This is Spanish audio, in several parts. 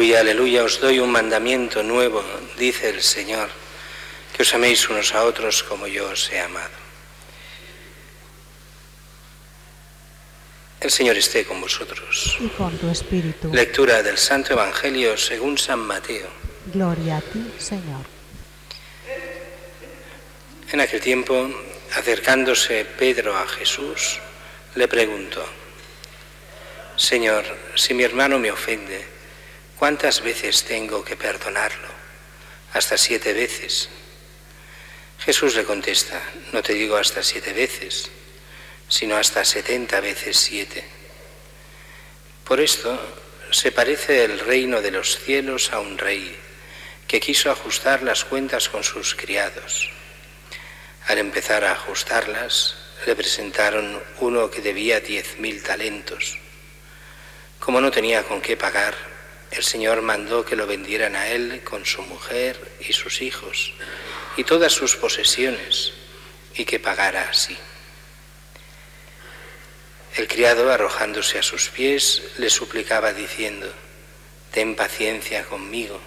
Aleluya, aleluya, os doy un mandamiento nuevo, dice el Señor, que os améis unos a otros como yo os he amado. El Señor esté con vosotros. Y con tu espíritu. Lectura del Santo Evangelio según San Mateo. Gloria a ti, Señor. En aquel tiempo, acercándose Pedro a Jesús, le preguntó: Señor, si mi hermano me ofende, ¿cuántas veces tengo que perdonarlo? ¿Hasta 7 veces? Jesús le contesta: no te digo hasta 7 veces, sino hasta 70 veces 7. Por esto se parece el reino de los cielos a un rey que quiso ajustar las cuentas con sus criados. Al empezar a ajustarlas, le presentaron uno que debía 10.000 talentos. Como no tenía con qué pagar, el Señor mandó que lo vendieran a él con su mujer y sus hijos y todas sus posesiones, y que pagara así. El criado, arrojándose a sus pies, le suplicaba diciendo: ten paciencia conmigo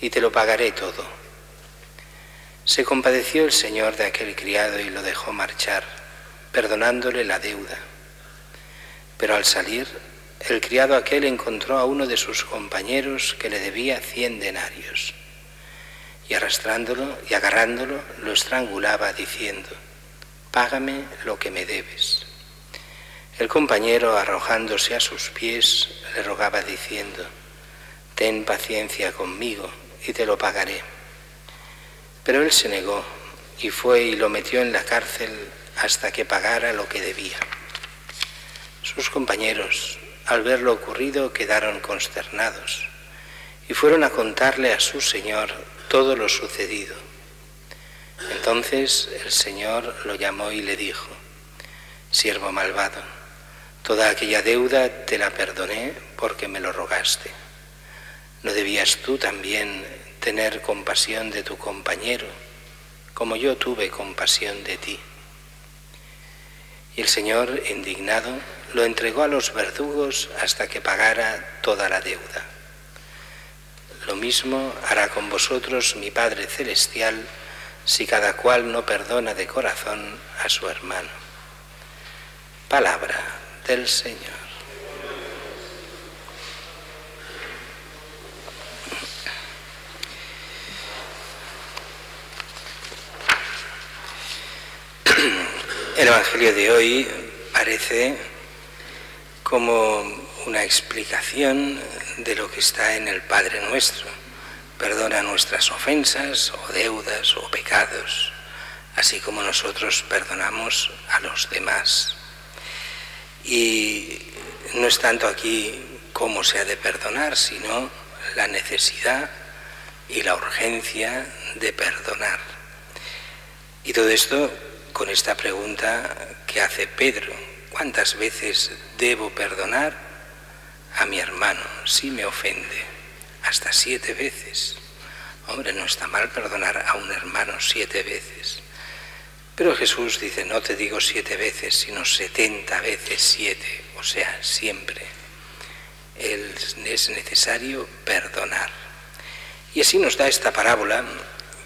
y te lo pagaré todo. Se compadeció el Señor de aquel criado y lo dejó marchar, perdonándole la deuda. Pero al salir, el criado aquel encontró a uno de sus compañeros que le debía 100 denarios, y arrastrándolo y agarrándolo, lo estrangulaba diciendo: págame lo que me debes. El compañero, arrojándose a sus pies, le rogaba diciendo: ten paciencia conmigo y te lo pagaré. Pero él se negó y fue y lo metió en la cárcel hasta que pagara lo que debía. Sus compañeros, al ver lo ocurrido, quedaron consternados y fueron a contarle a su señor todo lo sucedido. Entonces el Señor lo llamó y le dijo: siervo malvado, toda aquella deuda te la perdoné porque me lo rogaste. ¿No debías tú también tener compasión de tu compañero, como yo tuve compasión de ti? Y el Señor, indignado, lo entregó a los verdugos hasta que pagara toda la deuda. Lo mismo hará con vosotros mi Padre Celestial, si cada cual no perdona de corazón a su hermano. Palabra del Señor. El Evangelio de hoy parece como una explicación de lo que está en el Padre Nuestro. Perdona nuestras ofensas o deudas o pecados, así como nosotros perdonamos a los demás. Y no es tanto aquí cómo se ha de perdonar, sino la necesidad y la urgencia de perdonar. Y todo esto con esta pregunta que hace Pedro: ¿cuántas veces debo perdonar a mi hermano si me ofende? Hasta 7 veces. Hombre, no está mal perdonar a un hermano 7 veces. Pero Jesús dice: no te digo 7 veces, sino 70 veces 7. O sea, siempre es necesario perdonar. Y así nos da esta parábola,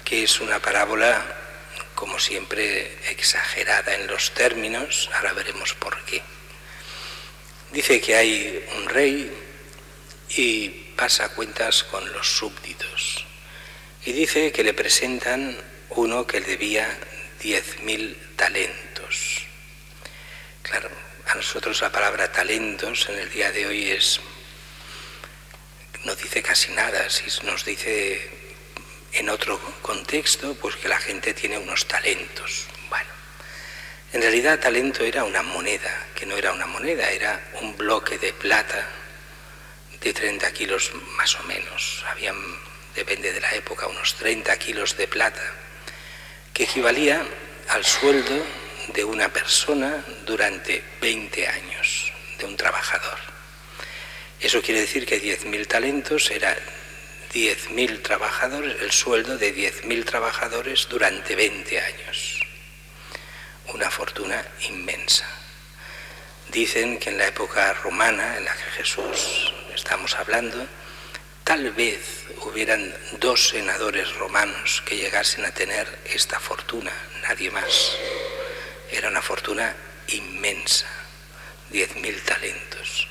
que es una parábola, como siempre, exagerada en los términos. Ahora veremos por qué. Dice que hay un rey y pasa cuentas con los súbditos. Y dice que le presentan uno que le debía 10.000 talentos. Claro, a nosotros la palabra talentos en el día de hoy no dice casi nada. Si nos dice en otro contexto, pues que la gente tiene unos talentos. Bueno, en realidad talento era una moneda, que no era una moneda, era un bloque de plata de 30 kilos más o menos. Habían, depende de la época, unos 30 kilos de plata, que equivalía al sueldo de una persona durante 20 años, de un trabajador. Eso quiere decir que 10.000 talentos era 10.000 trabajadores, el sueldo de 10.000 trabajadores durante 20 años. Una fortuna inmensa. Dicen que en la época romana, en la que Jesús estamos hablando, tal vez hubieran 2 senadores romanos que llegasen a tener esta fortuna, nadie más. Era una fortuna inmensa, 10.000 talentos.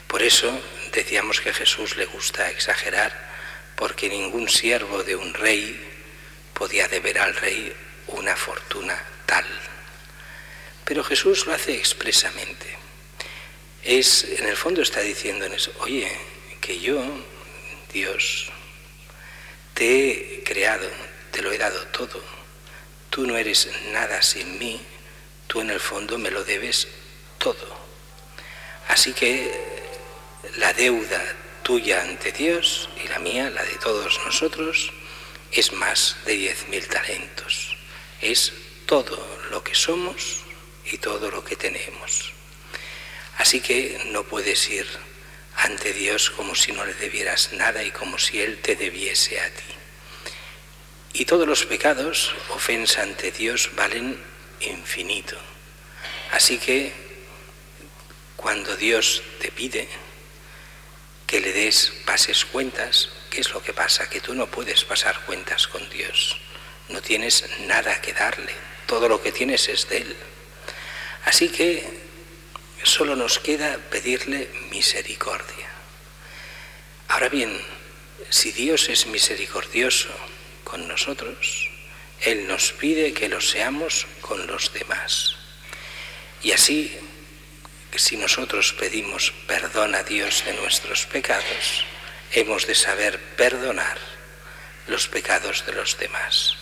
Por eso decíamos que a Jesús le gusta exagerar, porque ningún siervo de un rey podía deber al rey una fortuna tal. Pero Jesús lo hace expresamente. En el fondo está diciendo en eso, oye, que yo, Dios, te he creado, te lo he dado todo. Tú no eres nada sin mí, tú en el fondo me lo debes todo. Así que la deuda tuya ante Dios y la mía, la de todos nosotros, es más de 10.000 talentos. Es todo lo que somos y todo lo que tenemos. Así que no puedes ir ante Dios como si no le debieras nada y como si Él te debiese a ti. Y todos los pecados, ofensa ante Dios, valen infinito. Así que cuando Dios te pide que le pases cuentas, ¿qué es lo que pasa? Que tú no puedes pasar cuentas con Dios. No tienes nada que darle. Todo lo que tienes es de Él. Así que solo nos queda pedirle misericordia. Ahora bien, si Dios es misericordioso con nosotros, Él nos pide que lo seamos con los demás. Y así, si nosotros pedimos perdón a Dios de nuestros pecados, hemos de saber perdonar los pecados de los demás,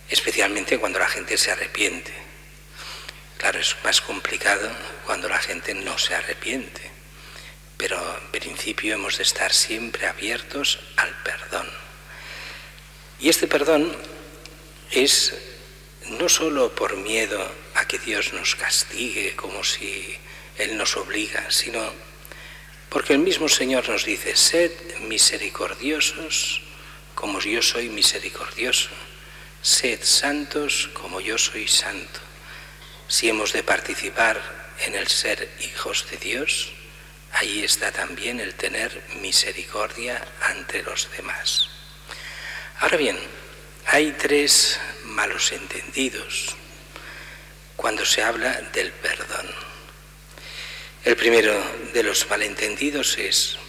especialmente cuando la gente se arrepiente. Claro, es más complicado cuando la gente no se arrepiente, pero en principio hemos de estar siempre abiertos al perdón. Y este perdón es no solo por miedo a que Dios nos castigue como si Él nos obliga, sino porque el mismo Señor nos dice, sed misericordiosos como yo soy misericordioso, sed santos como yo soy santo. Si hemos de participar en el ser hijos de Dios, ahí está también el tener misericordia ante los demás. Ahora bien, hay 3 malos entendidos cuando se habla del perdón. El primero de los malentendidos es,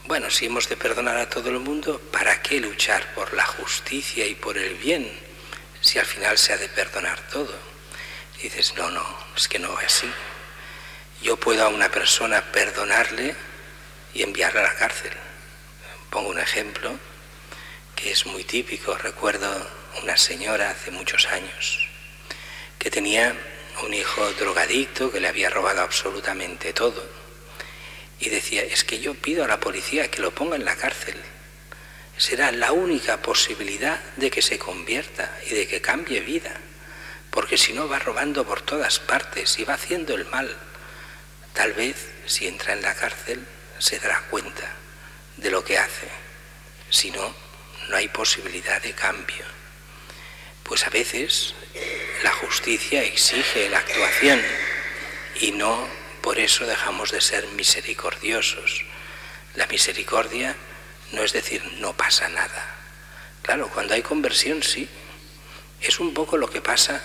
bueno, si hemos de perdonar a todo el mundo, ¿para qué luchar por la justicia y por el bien si al final se ha de perdonar todo? Y dices, no, es que no es así. Yo puedo a una persona perdonarle y enviarla a la cárcel. Pongo un ejemplo que es muy típico. Recuerdo una señora hace muchos años que tenía un hijo drogadicto que le había robado absolutamente todo. Y decía, es que yo pido a la policía que lo ponga en la cárcel. Será la única posibilidad de que se convierta y de que cambie vida. Porque si no va robando por todas partes y va haciendo el mal. Tal vez si entra en la cárcel se dará cuenta de lo que hace. Si no, no hay posibilidad de cambio. Pues a veces la justicia exige la actuación y no por eso dejamos de ser misericordiosos. La misericordia no es decir no pasa nada. Claro, cuando hay conversión sí. Es un poco lo que pasa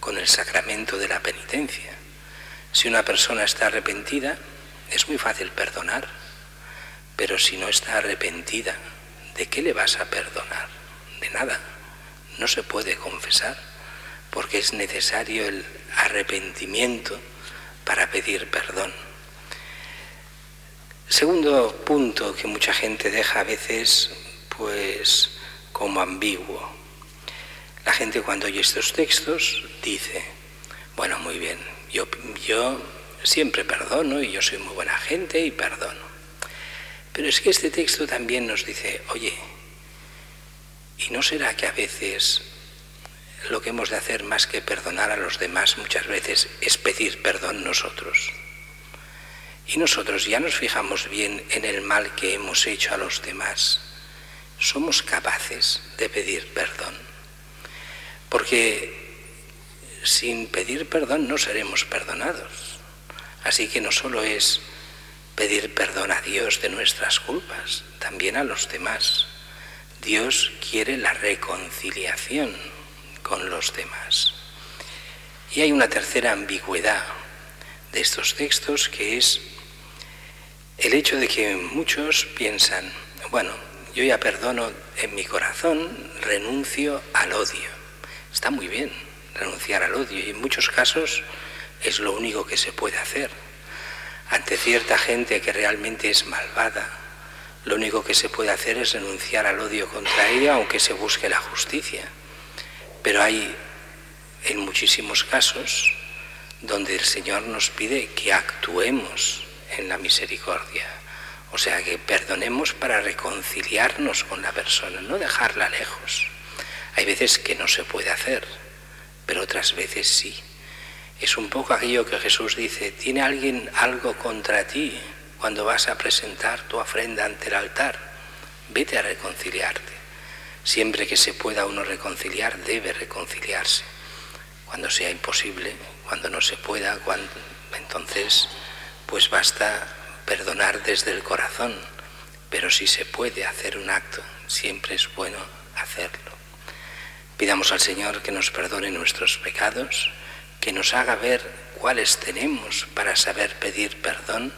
con el sacramento de la penitencia. Si una persona está arrepentida, es muy fácil perdonar. Pero si no está arrepentida, ¿de qué le vas a perdonar? De nada. No se puede confesar, porque es necesario el arrepentimiento para pedir perdón. Segundo punto que mucha gente deja a veces, pues, como ambiguo. La gente cuando oye estos textos dice, bueno, muy bien, yo siempre perdono y yo soy muy buena gente y perdono. Pero es que este texto también nos dice, oye, ¿y no será que a veces lo que hemos de hacer más que perdonar a los demás muchas veces es pedir perdón nosotros? Y nosotros ya nos fijamos bien en el mal que hemos hecho a los demás. Somos capaces de pedir perdón. Porque sin pedir perdón no seremos perdonados. Así que no solo es pedir perdón a Dios de nuestras culpas, también a los demás. Dios quiere la reconciliación con los demás. Y hay una tercera ambigüedad de estos textos, que es el hecho de que muchos piensan, bueno, yo ya perdono en mi corazón, renuncio al odio. Está muy bien renunciar al odio, y en muchos casos es lo único que se puede hacer. Ante cierta gente que realmente es malvada, lo único que se puede hacer es renunciar al odio contra ella, aunque se busque la justicia. Pero hay en muchísimos casos donde el Señor nos pide que actuemos en la misericordia. O sea, que perdonemos para reconciliarnos con la persona, no dejarla lejos. Hay veces que no se puede hacer, pero otras veces sí. Es un poco aquello que Jesús dice: ¿tiene alguien algo contra ti cuando vas a presentar tu ofrenda ante el altar? Vete a reconciliarte. Siempre que se pueda uno reconciliar, debe reconciliarse. Cuando sea imposible, cuando no se pueda, entonces pues basta perdonar desde el corazón. Pero si se puede hacer un acto, siempre es bueno hacerlo. Pidamos al Señor que nos perdone nuestros pecados, que nos haga ver cuáles tenemos para saber pedir perdón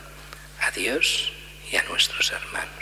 a Dios y a nuestros hermanos.